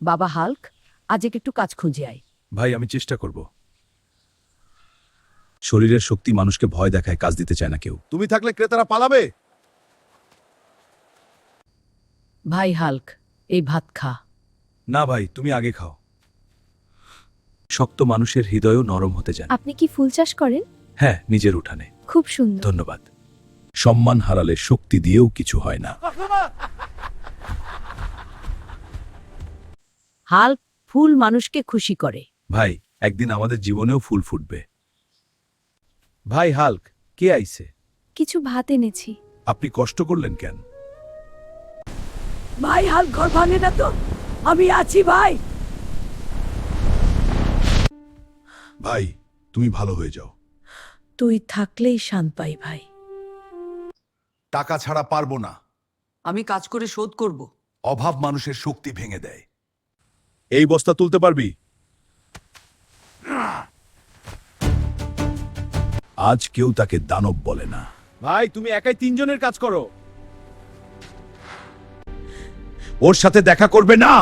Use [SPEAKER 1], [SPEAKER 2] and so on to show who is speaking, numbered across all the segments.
[SPEAKER 1] বাবা হাল্ক, আজ একটু কাজ খুঁজে আয়।
[SPEAKER 2] ভাই, আমি চেষ্টা করব। শরীরের শক্তি মানুষকে ভয় দেখায়, কাজ দিতে চায় না কেউ।
[SPEAKER 3] তুমি থাকলে ক্রেতারা পালাবে।
[SPEAKER 1] ভাই হাল্ক, এই ভাত খা।
[SPEAKER 2] না ভাই, তুমি আগে খাও। শক্ত মানুষের হৃদয়ও নরম হতে যায়।
[SPEAKER 4] আপনি কি ফুল চাষ করেন?
[SPEAKER 2] হ্যাঁ, নিজের উঠানে।
[SPEAKER 4] খুব সুন্দর।
[SPEAKER 2] ধন্যবাদ। সম্মান হারালে শক্তি দিয়েও কিছু হয় না।
[SPEAKER 1] হাল্ক, ফুল মানুষকে খুশি করে।
[SPEAKER 2] ভাই, একদিন আমাদের জীবনেও ফুল ফুটবে। ভাই হাল্ক, কে আইছে?
[SPEAKER 4] কিছু ভাত এনেছি।
[SPEAKER 2] আপনি কষ্ট করলেন কেন?
[SPEAKER 1] ভাই হাল্ক, ঘর ভাঙে না তো, আমি আছি ভাই।
[SPEAKER 3] ভাই, তুমি ভালো হয়ে যাও।
[SPEAKER 1] তুই থাকলেই শান্ত পাই ভাই।
[SPEAKER 3] টাকা ছাড়া পারবো না।
[SPEAKER 1] আমি কাজ করে শোধ করব।
[SPEAKER 3] অভাব মানুষের শক্তি ভেঙে দেয়। এই বস্তা তুলতে পারবি?
[SPEAKER 2] আজ কেউ তাকে দানব বলে না।
[SPEAKER 3] ভাই, তুমি একাই 3 জনের কাজ করো। ওর সাথে দেখা করবে না।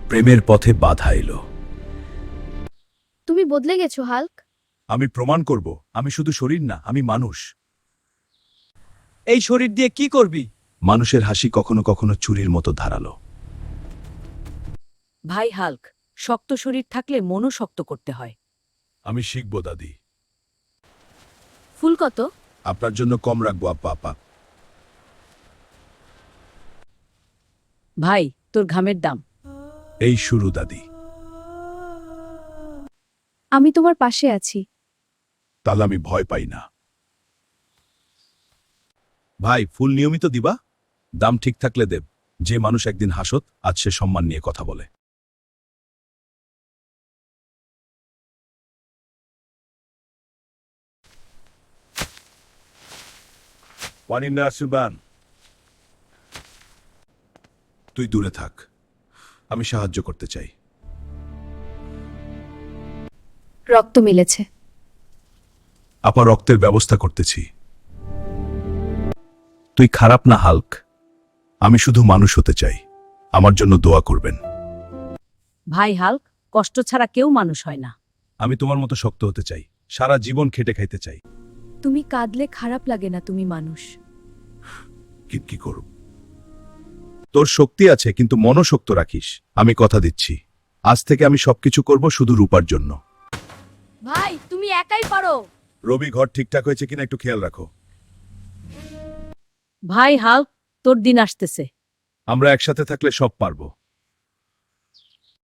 [SPEAKER 2] প্রেমের পথে বাধা এলো।
[SPEAKER 4] তুমি বদলে গেছো হাল্ক।
[SPEAKER 2] আমি প্রমাণ করব, আমি শুধু শরীর না, আমি মানুষ।
[SPEAKER 5] এই শরীর দিয়ে কি করবি?
[SPEAKER 2] মানুষের হাসি কখনো কখনো চুরির মতো ধারালো।
[SPEAKER 1] ভাই হাল্ক, শক্ত শরীর থাকলে মনও শক্ত করতে হয়।
[SPEAKER 2] আমি শিখব দাদি।
[SPEAKER 4] ফুল কত?
[SPEAKER 2] আপনার জন্য কম রাখবো আপা।
[SPEAKER 1] ভাই, তোর ঘামের দাম।
[SPEAKER 2] এই শুরু দাদি।
[SPEAKER 4] আমি তোমার পাশে আছি।
[SPEAKER 2] তাহলে আমি ভয় পাই না। ভাই, ফুল নিয়মিত দিবা? দাম ঠিক থাকলে দেব। যে মানুষ একদিন হাসত, আজ সে সম্মান নিয়ে কথা বলে। তুই দূরে থাক, আমি সাহায্য করতে চাই।
[SPEAKER 4] রক্ত মিলেছে।
[SPEAKER 2] আপা, রক্তের ব্যবস্থা করতেছি। তুই খারাপ না হাল্ক, আমি শুধু মানুষ হতে চাই। আমার জন্য দোয়া করবেন।
[SPEAKER 1] ভাই হাল্ক, কষ্ট ছাড়া কেউ মানুষ হয় না।
[SPEAKER 2] আমি তোমার মতো শক্ত হতে চাই, সারা জীবন খেটে খাইতে চাই।
[SPEAKER 4] তুমি কাঁদলে খারাপ লাগে না, তুমি মানুষ।
[SPEAKER 2] কি করব? তোর শক্তি আছে, কিন্তু মনোশক্ত রাখিস। আমি কথা দিচ্ছি, আজ থেকে আমি সবকিছু করব শুধু রূপার জন্য।
[SPEAKER 4] ভাই, তুমি একাই পারো।
[SPEAKER 2] রবি, ঘর ঠিকঠাক হয়েছে কিনা একটু খেয়াল রাখো।
[SPEAKER 1] ভাই হাল্ক, তোর দিন আসতেছে।
[SPEAKER 2] আমরা একসাথে থাকলে সব পারবো।